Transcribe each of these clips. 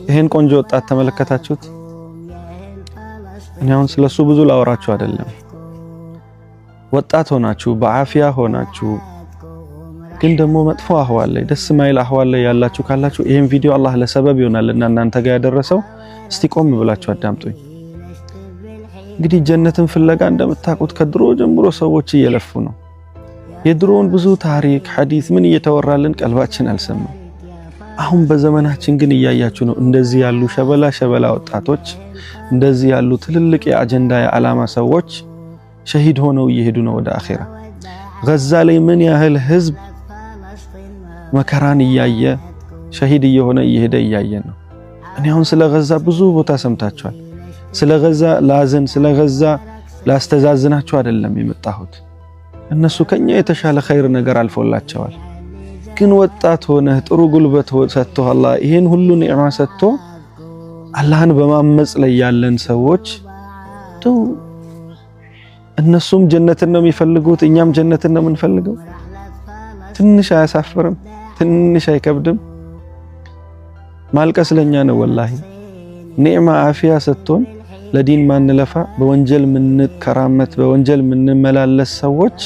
ይሄን ቆንጆ ወጣት ተመለከታችሁት? እኔ አሁን ስለሱ ብዙ ላወራችሁ አይደለም። ወጣት ሆናችሁ በአፊያ ሆናችሁ ግን ደግሞ መጥፎ አህዋል ላይ ደስ ማይል አህዋል ላይ ያላችሁ ካላችሁ ይሄን ቪዲዮ አላህ ለሰበብ ይሆናልና እናንተ ጋር ያደረሰው እስቲ ቆም ብላችሁ አዳምጡኝ። እንግዲህ ጀነትን ፍለጋ እንደምታውቁት ከድሮ ጀምሮ ሰዎች እየለፉ ነው። የድሮውን ብዙ ታሪክ ሐዲስ ምን እየተወራልን ቀልባችን አልሰማም። አሁን በዘመናችን ግን እያያችሁ ነው እንደዚህ ያሉ ሸበላ ወጣቶች እንደዚህ ያሉ ትልልቅ የአጀንዳ የዓላማ ሰዎች ሸሂድ ሆነው እየሄዱ ነው ወደ አኺራ። ገዛ ላይ ምን ያህል ህዝብ መከራን እያየ ሸሂድ እየሆነ እየሄደ እያየን ነው። እኔ አሁን ስለ ገዛ ብዙ ቦታ ሰምታችኋል። ስለ ገዛ ላዘን ስለ ገዛ ላስተዛዝናችሁ አይደለም የመጣሁት። እነሱ ከኛ የተሻለ ኸይር ነገር አልፎላቸዋል። ግን ወጣት ሆነ ጥሩ ጉልበት ሰጥቶ አላህ ይሄን ሁሉ ኒዕማ ሰጥቶ አላህን በማመጽ ላይ ያለን ሰዎች እነሱም ጀነትን ነው የሚፈልጉት፣ እኛም ጀነትን ነው የምንፈልገው። ትንሽ አያሳፍርም? ትንሽ አይከብድም? ማልቀስ ለኛ ነው ወላሂ። ኒዕማ አፊያ ሰጥቶን ለዲን ማንለፋ በወንጀል ምንከራመት በወንጀል ምንመላለስ ሰዎች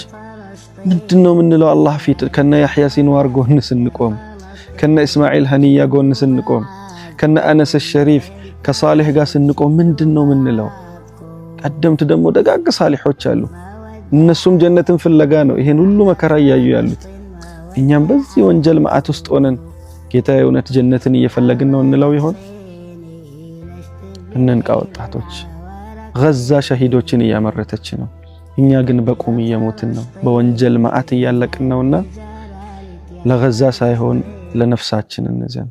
ምንድነው ምንለው? አላህ ፊት ከነ ያህያ ሲንዋር ጎን ስንቆም፣ ከነ እስማኤል ሀኒያ ጎን ስንቆም፣ ከነ አነስ ሸሪፍ ከሳሊህ ጋር ስንቆም ምንድነው ምንለው? ቀደምት ደግሞ ደጋግ ሳሊሖች አሉ። እነሱም ጀነትን ፍለጋ ነው ይሄን ሁሉ መከራ እያዩ ያሉት። እኛም በዚህ ወንጀል ማአት ውስጥ ሆነን ጌታ የእውነት ጀነትን እየፈለግን ነው እንለው ይሆን? እንንቃ ወጣቶች። ገዛ ሸሂዶችን እያመረተች ነው። እኛ ግን በቁም እየሞትን ነው፣ በወንጀል ማአት እያለቅን ነውና ለገዛ ሳይሆን ለነፍሳችን እንዘን።